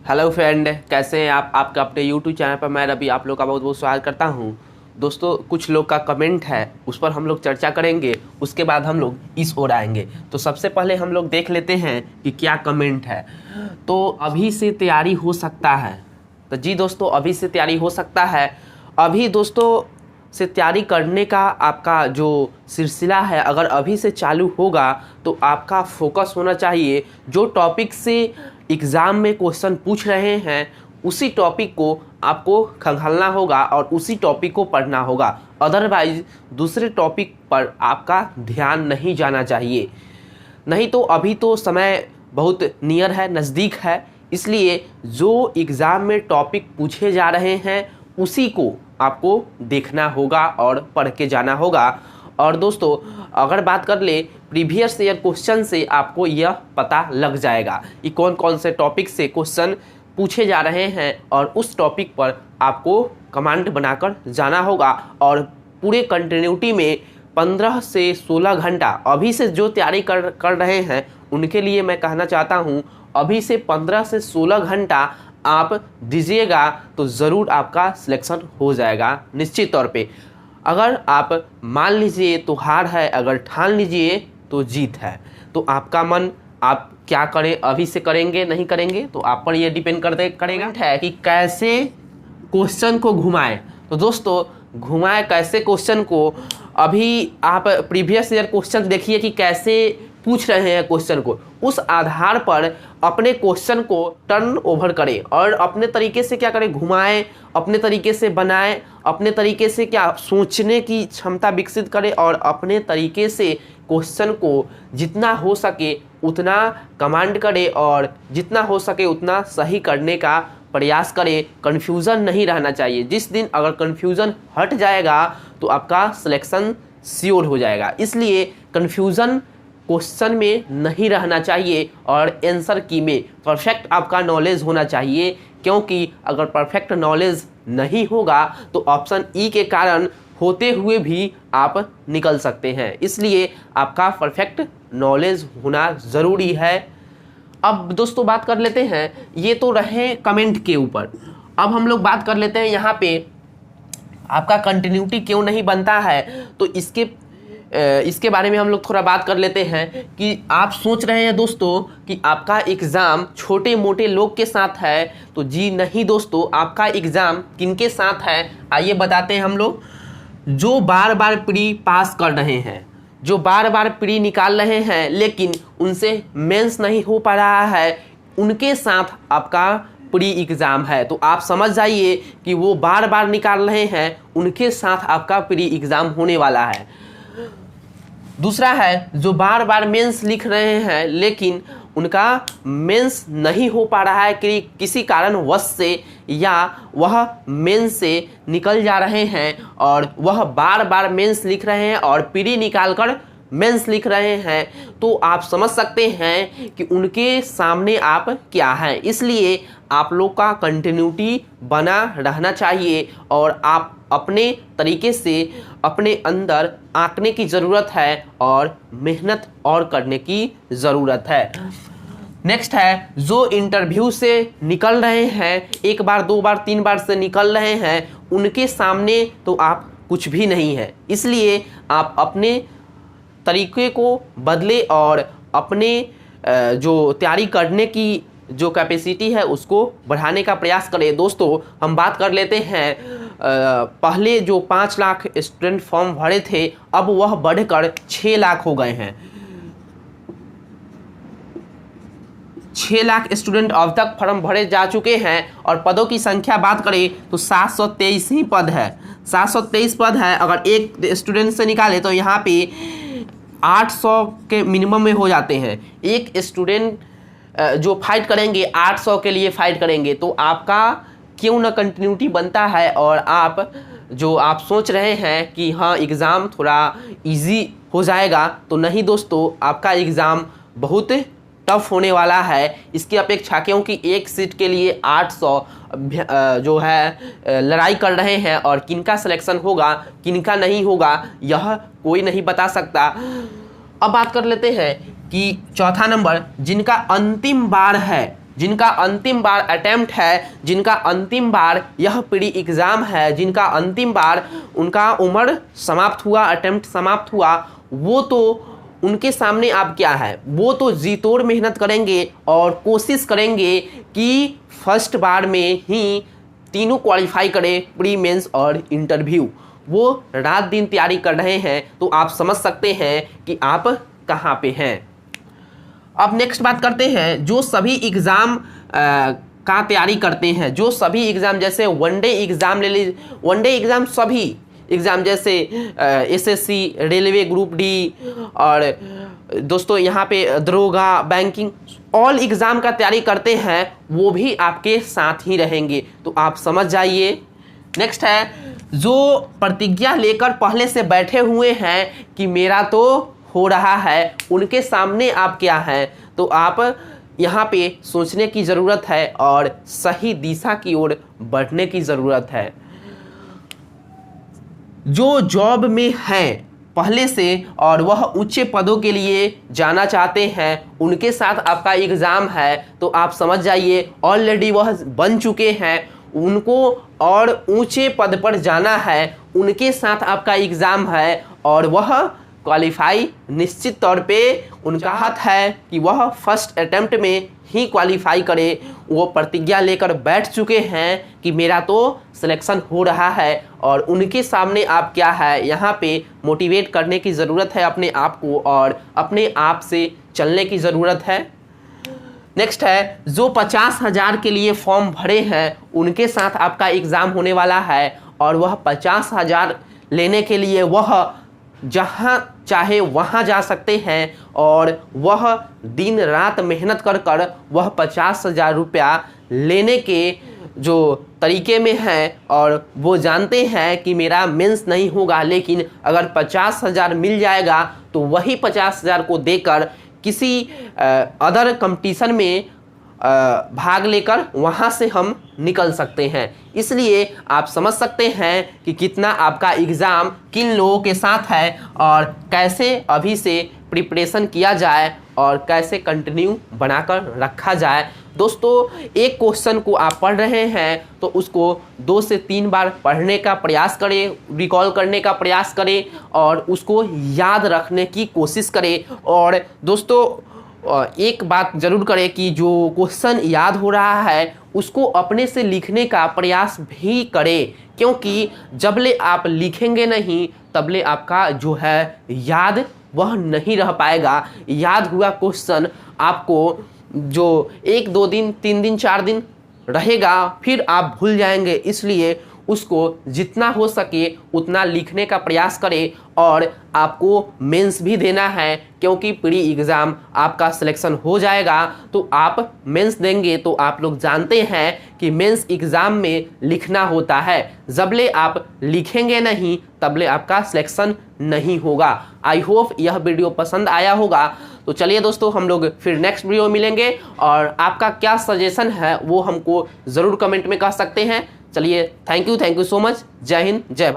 Hello friend, कैसे हैं आप? आपका अपने यूट्यूब चैनल पर मैं रवि आप लोग का बहुत बहुत स्वागत करता हूं। दोस्तों, कुछ लोग का कमेंट है, उस पर हम लोग चर्चा करेंगे। उसके बाद हम लोग इस ओर आएंगे। तो सबसे पहले हम लोग देख लेते हैं कि क्या कमेंट है। तो अभी से तैयारी हो सकता है। तो जी दोस्तों, अभी से तैयारी हो सकता है। अभी दोस्तों से तैयारी करने का आपका जो सिलसिला है, अगर अभी से चालू होगा तो आपका फोकस होना चाहिए जो टॉपिक से एग्ज़ाम में क्वेश्चन पूछ रहे हैं, उसी टॉपिक को आपको खंगालना होगा और उसी टॉपिक को पढ़ना होगा। अदरवाइज दूसरे टॉपिक पर आपका ध्यान नहीं जाना चाहिए। नहीं तो अभी तो समय बहुत नियर है, नज़दीक है, इसलिए जो एग्ज़ाम में टॉपिक पूछे जा रहे हैं उसी को आपको देखना होगा और पढ़ के जाना होगा। और दोस्तों, अगर बात कर ले प्रीवियस ईयर क्वेश्चन से आपको यह पता लग जाएगा कि कौन कौन से टॉपिक से क्वेश्चन पूछे जा रहे हैं और उस टॉपिक पर आपको कमांड बनाकर जाना होगा। और पूरे कंटिन्यूटी में 15 से 16 घंटा अभी से जो तैयारी कर रहे हैं उनके लिए मैं कहना चाहता हूं, अभी से 15 से 16 घंटा आप दीजिएगा तो ज़रूर आपका सिलेक्शन हो जाएगा निश्चित तौर पे। अगर आप मान लीजिए तो हार है, अगर ठान लीजिए तो जीत है। तो आपका मन, आप क्या करें, अभी से करेंगे नहीं करेंगे तो आप पर ये डिपेंड करेगा है कि कैसे क्वेश्चन को घुमाएं। तो दोस्तों, घुमाएं कैसे क्वेश्चन को। अभी आप प्रीवियस ईयर क्वेश्चन देखिए कि कैसे पूछ रहे हैं क्वेश्चन को, उस आधार पर अपने क्वेश्चन को टर्न ओवर करें और अपने तरीके से क्या करें, घुमाएं, अपने तरीके से बनाएं, अपने तरीके से क्या सोचने की क्षमता विकसित करें और अपने तरीके से क्वेश्चन को जितना हो सके उतना कमांड करें और जितना हो सके उतना सही करने का प्रयास करें। कन्फ्यूज़न नहीं रहना चाहिए। जिस दिन अगर कन्फ्यूज़न हट जाएगा तो आपका सिलेक्शन श्योर हो जाएगा। इसलिए कन्फ्यूज़न क्वेश्चन में नहीं रहना चाहिए और आंसर की में परफेक्ट आपका नॉलेज होना चाहिए, क्योंकि अगर परफेक्ट नॉलेज नहीं होगा तो ऑप्शन ई के कारण होते हुए भी आप निकल सकते हैं। इसलिए आपका परफेक्ट नॉलेज होना ज़रूरी है। अब दोस्तों बात कर लेते हैं, ये तो रहे कमेंट के ऊपर। अब हम लोग बात कर लेते हैं यहाँ पे आपका कंटिन्यूटी क्यों नहीं बनता है। तो इसके बारे में हम लोग थोड़ा बात कर लेते हैं कि आप सोच रहे हैं दोस्तों कि आपका एग्ज़ाम छोटे मोटे लोग के साथ है। तो जी नहीं दोस्तों, आपका एग्ज़ाम किनके साथ है आइए बताते हैं हम लोग। जो बार बार प्री पास कर रहे हैं, जो बार बार प्री निकाल रहे हैं लेकिन उनसे मेंस नहीं हो पा रहा है, उनके साथ आपका प्री एग्ज़ाम है। तो आप समझ जाइए कि वो बार बार निकाल रहे हैं, उनके साथ आपका प्री एग्ज़ाम होने वाला है। दूसरा है जो बार बार मेंस लिख रहे हैं लेकिन उनका मेंस नहीं हो पा रहा है कि किसी कारणवश से, या वह मेंस से निकल जा रहे हैं और वह बार बार मेंस लिख रहे हैं और प्री निकाल कर मेंस लिख रहे हैं। तो आप समझ सकते हैं कि उनके सामने आप क्या हैं। इसलिए आप लोग का कंटिन्यूटी बना रहना चाहिए और आप अपने तरीके से अपने अंदर आंकने की ज़रूरत है और मेहनत और करने की ज़रूरत है। नेक्स्ट है जो इंटरव्यू से निकल रहे हैं, एक बार दो बार तीन बार से निकल रहे हैं, उनके सामने तो आप कुछ भी नहीं है। इसलिए आप अपने तरीके को बदले और अपने जो तैयारी करने की जो कैपेसिटी है उसको बढ़ाने का प्रयास करें। दोस्तों, हम बात कर लेते हैं पहले जो 5 लाख स्टूडेंट फॉर्म भरे थे, अब वह बढ़कर 6 लाख हो गए हैं। 6 लाख स्टूडेंट अब तक फॉर्म भरे जा चुके हैं और पदों की संख्या बात करें तो 723 ही पद है। 723 पद है। अगर एक स्टूडेंट से निकाले तो यहाँ पे 800 के मिनिमम में हो जाते हैं। एक स्टूडेंट जो फाइट करेंगे 800 के लिए फाइट करेंगे, तो आपका क्यों ना कंटिन्यूटी बनता है। और आप सोच रहे हैं कि हाँ एग्ज़ाम थोड़ा इजी हो जाएगा, तो नहीं दोस्तों, आपका एग्ज़ाम बहुत टफ होने वाला है इसकी अपेक्षा, क्योंकि एक सीट के लिए 800 जो है लड़ाई कर रहे हैं और किनका सिलेक्शन होगा किनका नहीं होगा यह कोई नहीं बता सकता। अब बात कर लेते हैं कि चौथा नंबर जिनका अंतिम बार है जिनका अंतिम बार अटेम्प्ट है, जिनका अंतिम बार यह प्री एग्ज़ाम है, जिनका अंतिम बार उनका उम्र समाप्त हुआ, अटेम्प्ट समाप्त हुआ, वो तो उनके सामने आप क्या है, वो तो जी तोड़ मेहनत करेंगे और कोशिश करेंगे कि फर्स्ट बार में ही तीनों क्वालिफाई करें, प्री मेंस और इंटरव्यू। वो रात दिन तैयारी कर रहे हैं, तो आप समझ सकते हैं कि आप कहाँ पे हैं। अब नेक्स्ट बात करते हैं, जो सभी एग्ज़ाम का तैयारी करते हैं, जो सभी एग्ज़ाम जैसे वनडे एग्ज़ाम ले लीजिए, वनडे एग्ज़ाम सभी एग्ज़ाम जैसे एसएससी, रेलवे ग्रुप डी और दोस्तों यहाँ पे दरोगा, बैंकिंग, ऑल एग्ज़ाम का तैयारी करते हैं, वो भी आपके साथ ही रहेंगे, तो आप समझ जाइए। नेक्स्ट है, जो प्रतिज्ञा लेकर पहले से बैठे हुए हैं कि मेरा तो हो रहा है, उनके सामने आप क्या हैं, तो आप यहाँ पे सोचने की ज़रूरत है और सही दिशा की ओर बढ़ने की ज़रूरत है। जो जॉब में हैं पहले से और वह ऊंचे पदों के लिए जाना चाहते हैं, उनके साथ आपका एग्ज़ाम है, तो आप समझ जाइए ऑलरेडी वह बन चुके हैं, उनको और ऊंचे पद पर जाना है, उनके साथ आपका एग्ज़ाम है और वह क्वालिफाई निश्चित तौर पे उनका हाथ है कि वह फर्स्ट अटेम्प्ट में ही क्वालिफाई करे। वो प्रतिज्ञा लेकर बैठ चुके हैं कि मेरा तो सिलेक्शन हो रहा है और उनके सामने आप क्या है, यहाँ पे मोटिवेट करने की ज़रूरत है अपने आप को और अपने आप से चलने की ज़रूरत है। नेक्स्ट है, जो 50,000 के लिए फॉर्म भरे हैं, उनके साथ आपका एग्ज़ाम होने वाला है और वह 50,000 लेने के लिए वह जहाँ चाहे वहाँ जा सकते हैं और वह दिन रात मेहनत कर कर वह 50,000 रुपया लेने के जो तरीके में हैं और वो जानते हैं कि मेरा मेंस नहीं होगा, लेकिन अगर 50,000 मिल जाएगा तो वही 50,000 को देकर किसी अदर कंपटीशन में भाग लेकर वहाँ से हम निकल सकते हैं। इसलिए आप समझ सकते हैं कि कितना आपका एग्ज़ाम किन लोगों के साथ है और कैसे अभी से प्रिपरेशन किया जाए और कैसे कंटिन्यू बनाकर रखा जाए। दोस्तों, एक क्वेश्चन को आप पढ़ रहे हैं तो उसको 2 से 3 बार पढ़ने का प्रयास करें, रिकॉल करने का प्रयास करें और उसको याद रखने की कोशिश करें। और दोस्तों, एक बात ज़रूर करें कि जो क्वेश्चन याद हो रहा है उसको अपने से लिखने का प्रयास भी करें, क्योंकि जबले आप लिखेंगे नहीं तबले आपका जो है याद वह नहीं रह पाएगा। याद हुआ क्वेश्चन आपको जो 1-2 दिन, 3 दिन, 4 दिन रहेगा, फिर आप भूल जाएंगे। इसलिए उसको जितना हो सके उतना लिखने का प्रयास करें और आपको मेंस भी देना है, क्योंकि प्री एग्ज़ाम आपका सिलेक्शन हो जाएगा तो आप मेंस देंगे। तो आप लोग जानते हैं कि मेंस एग्ज़ाम में लिखना होता है, जबले आप लिखेंगे नहीं तबले आपका सिलेक्शन नहीं होगा। आई होप यह वीडियो पसंद आया होगा। तो चलिए दोस्तों, हम लोग फिर नेक्स्ट वीडियो मिलेंगे और आपका क्या सजेशन है वो हमको ज़रूर कमेंट में कह सकते हैं। चलिए, थैंक यू सो मच। जय हिंद, जय भारत।